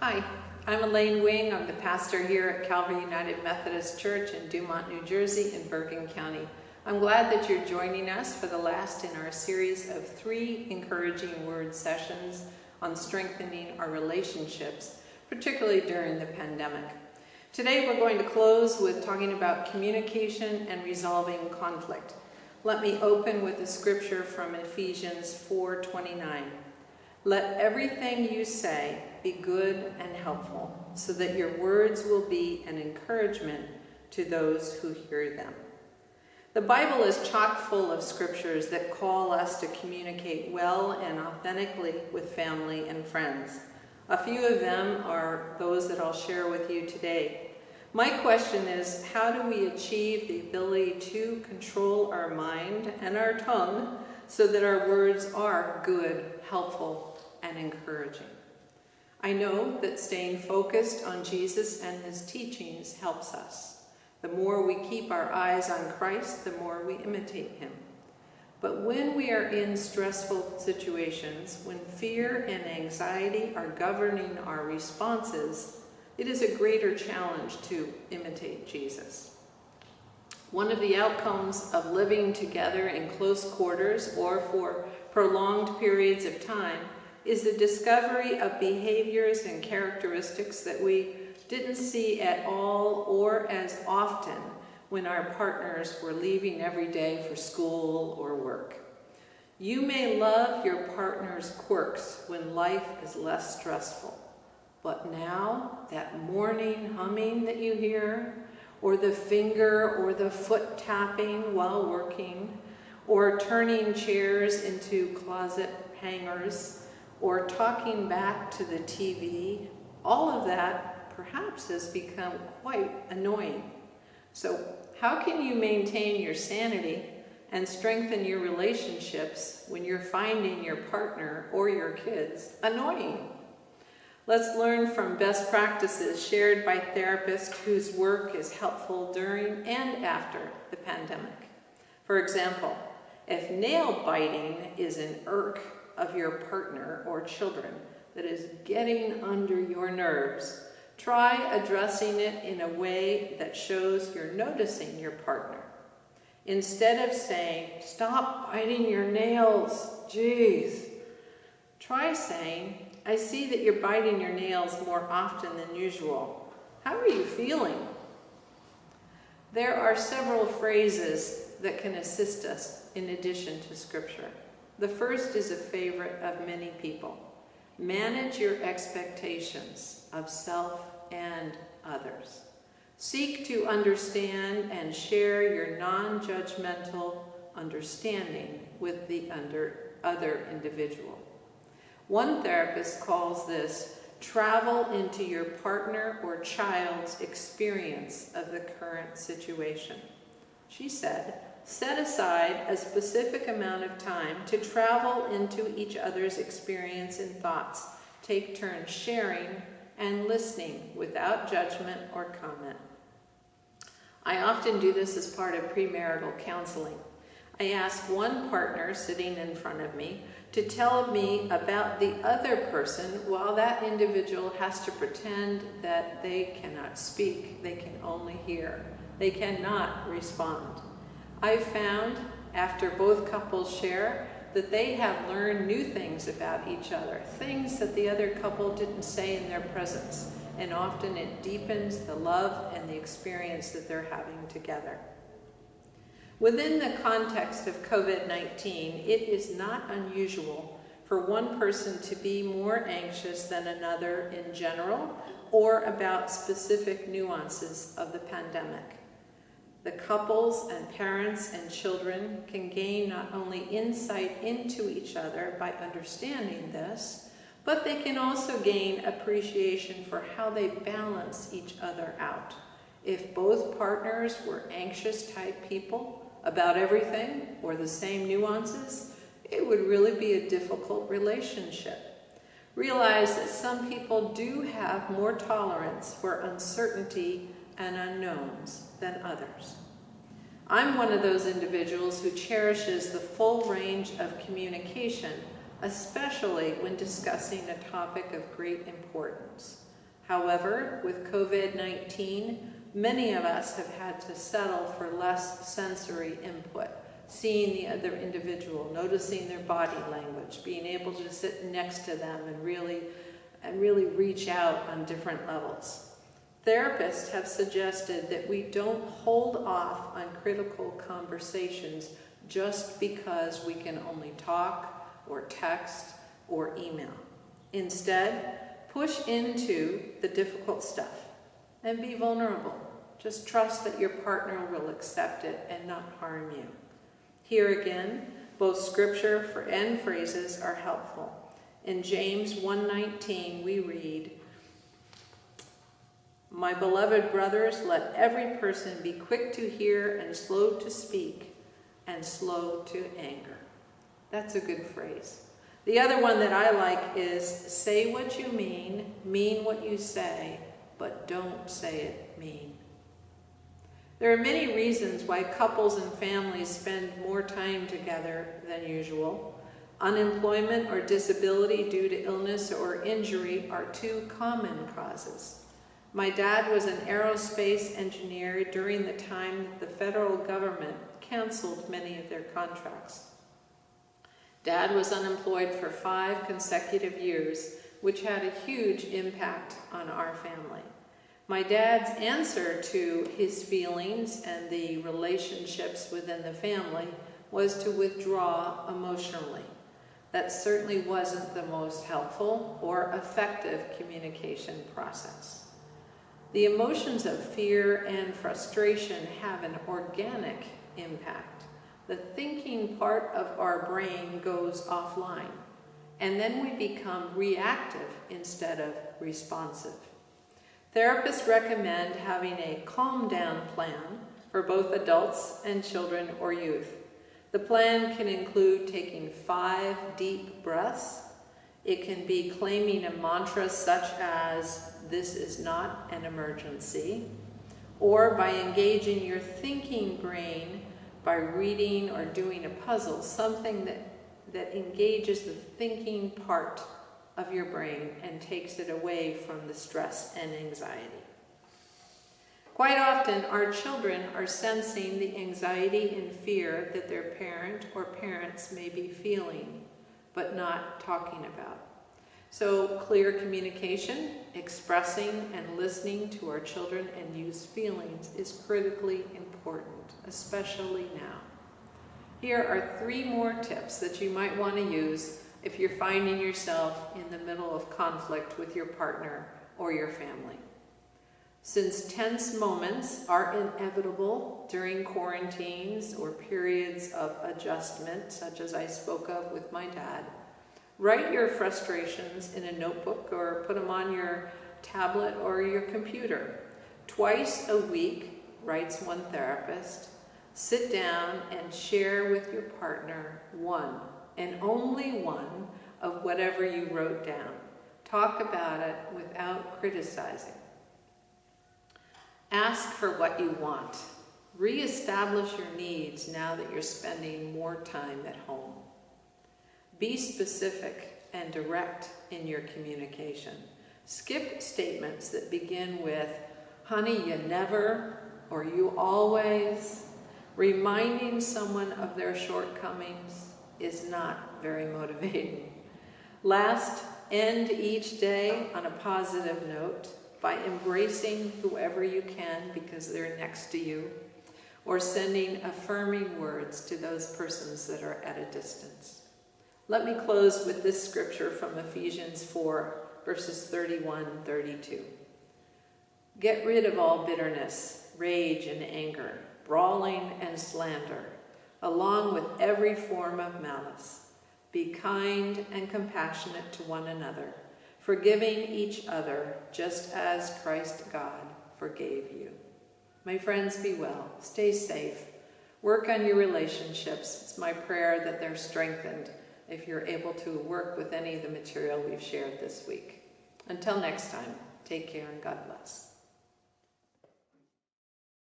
Hi, I'm Elaine Wing. I'm the pastor here at Calvary United Methodist Church in Dumont, New Jersey in Bergen County. I'm glad that you're joining us for the last in our series of 3 encouraging word sessions on strengthening our relationships, particularly during the pandemic. Today we're going to close with talking about communication and resolving conflict. Let me open with a scripture from Ephesians 4:29. Let everything you say be good and helpful, so that your words will be an encouragement to those who hear them. The Bible is chock full of scriptures that call us to communicate well and authentically with family and friends. A few of them are those that I'll share with you today. My question is, how do we achieve the ability to control our mind and our tongue so that our words are good, helpful, and encouraging? I know that staying focused on Jesus and his teachings helps us. The more we keep our eyes on Christ, the more we imitate him. But when we are in stressful situations, when fear and anxiety are governing our responses, it is a greater challenge to imitate Jesus. One of the outcomes of living together in close quarters or for prolonged periods of time is the discovery of behaviors and characteristics that we didn't see at all or as often when our partners were leaving every day for school or work. You may love your partner's quirks when life is less stressful, but now that morning humming that you hear, or the finger or the foot tapping while working, or turning chairs into closet hangers, or talking back to the TV, all of that perhaps has become quite annoying. So how can you maintain your sanity and strengthen your relationships when you're finding your partner or your kids annoying? Let's learn from best practices shared by therapists whose work is helpful during and after the pandemic. For example, if nail biting is an irk of your partner or children that is getting under your nerves, try addressing it in a way that shows you're noticing your partner. Instead of saying, "Stop biting your nails, geez," try saying, "I see that you're biting your nails more often than usual. How are you feeling?" There are several phrases that can assist us in addition to scripture. The first is a favorite of many people. Manage your expectations of self and others. Seek to understand and share your non-judgmental understanding with the other individual. One therapist calls this travel into your partner or child's experience of the current situation. She said, set aside a specific amount of time to travel into each other's experience and thoughts. Take turns sharing and listening without judgment or comment. I often do this as part of premarital counseling. I ask one partner sitting in front of me to tell me about the other person while that individual has to pretend that they cannot speak, they can only hear, they cannot respond. I've found, after both couples share, that they have learned new things about each other, things that the other couple didn't say in their presence, and often it deepens the love and the experience that they're having together. Within the context of COVID-19, it is not unusual for one person to be more anxious than another in general or about specific nuances of the pandemic. The couples and parents and children can gain not only insight into each other by understanding this, but they can also gain appreciation for how they balance each other out. If both partners were anxious type people about everything or the same nuances, it would really be a difficult relationship. Realize that some people do have more tolerance for uncertainty and unknowns than others. I'm one of those individuals who cherishes the full range of communication, especially when discussing a topic of great importance. However, with COVID-19, many of us have had to settle for less sensory input, seeing the other individual, noticing their body language, being able to sit next to them and really reach out on different levels. Therapists have suggested that we don't hold off on critical conversations just because we can only talk or text or email. Instead, push into the difficult stuff and be vulnerable. Just trust that your partner will accept it and not harm you. Here again, both scripture and phrases are helpful. In James 1:19, we read, "My beloved brothers, let every person be quick to hear and slow to speak and slow to anger." That's a good phrase. The other one that I like is, "Say what you mean what you say, but don't say it mean." There are many reasons why couples and families spend more time together than usual. Unemployment or disability due to illness or injury are two common causes. My dad was an aerospace engineer during the time that the federal government canceled many of their contracts. Dad was unemployed for 5 consecutive years, which had a huge impact on our family. My dad's answer to his feelings and the relationships within the family was to withdraw emotionally. That certainly wasn't the most helpful or effective communication process. The emotions of fear and frustration have an organic impact. The thinking part of our brain goes offline, and then we become reactive instead of responsive. Therapists recommend having a calm down plan for both adults and children or youth. The plan can include taking 5 deep breaths. It can be claiming a mantra such as, "This is not an emergency," or by engaging your thinking brain by reading or doing a puzzle, something that engages the thinking part of your brain and takes it away from the stress and anxiety. Quite often, our children are sensing the anxiety and fear that their parent or parents may be feeling, but not talking about. So clear communication, expressing and listening to our children and youth's feelings is critically important, especially now. Here are 3 more tips that you might want to use if you're finding yourself in the middle of conflict with your partner or your family. Since tense moments are inevitable during quarantines or periods of adjustment, such as I spoke of with my dad, write your frustrations in a notebook or put them on your tablet or your computer. Twice a week, writes one therapist, sit down and share with your partner one, and only one, of whatever you wrote down. Talk about it without criticizing. Ask for what you want. Reestablish your needs now that you're spending more time at home. Be specific and direct in your communication. Skip statements that begin with, "Honey, you never," or "you always." Reminding someone of their shortcomings is not very motivating. Last, end each day on a positive note by embracing whoever you can because they're next to you, or sending affirming words to those persons that are at a distance. Let me close with this scripture from Ephesians 4, verses 31 and 32. "Get rid of all bitterness, rage and anger, brawling and slander, along with every form of malice. Be kind and compassionate to one another, forgiving each other, just as Christ God forgave you." My friends, be well. Stay safe. Work on your relationships. It's my prayer that they're strengthened if you're able to work with any of the material we've shared this week. Until next time, take care and God bless.